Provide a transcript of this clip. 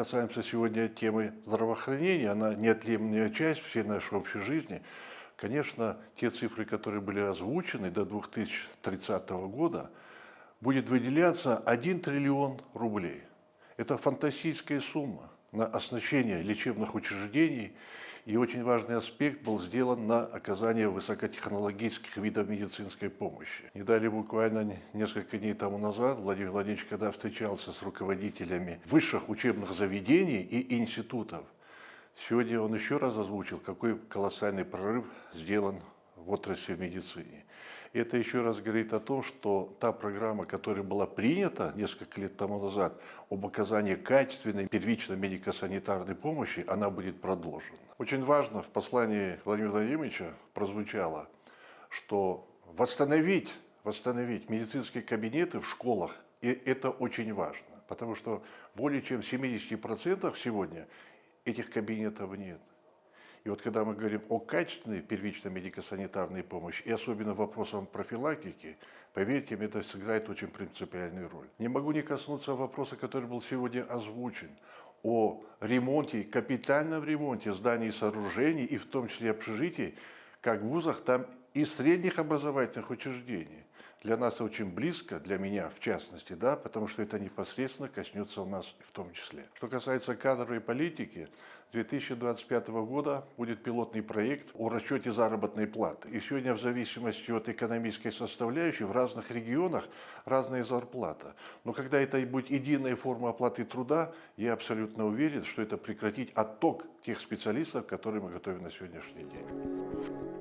касаемся сегодня темы здравоохранения, она неотъемлемая часть всей нашей общей жизни. Конечно, те цифры, которые были озвучены до 2030 года, будет выделяться 1 триллион рублей. Это фантастическая сумма на оснащение лечебных учреждений. И очень важный аспект был сделан на оказание высокотехнологических видов медицинской помощи. Не далее буквально несколько дней тому назад Владимир Владимирович, когда встречался с руководителями высших учебных заведений и институтов, сегодня он еще раз озвучил, какой колоссальный прорыв сделан в отрасли медицины. Это еще раз говорит о том, что та программа, которая была принята несколько лет тому назад об оказании качественной первичной медико-санитарной помощи, она будет продолжена. Очень важно в послании Владимира Владимировича прозвучало, что восстановить медицинские кабинеты в школах, и это очень важно, потому что более чем 70% сегодня этих кабинетов нет. И вот когда мы говорим о качественной первичной медико-санитарной помощи, и особенно вопросам профилактики, поверьте мне, это сыграет очень принципиальную роль. Не могу не коснуться вопроса, который был сегодня озвучен, о ремонте, капитальном ремонте зданий и сооружений, и в том числе общежитий, как в вузах, там и средних образовательных учреждений. Для нас очень близко, для меня в частности, да, потому что это непосредственно коснется у нас в том числе. Что касается кадровой политики, с 2025 года будет пилотный проект о расчете заработной платы. И сегодня в зависимости от экономической составляющей в разных регионах разная зарплата. Но когда это будет единая форма оплаты труда, я абсолютно уверен, что это прекратит отток тех специалистов, которые мы готовим на сегодняшний день.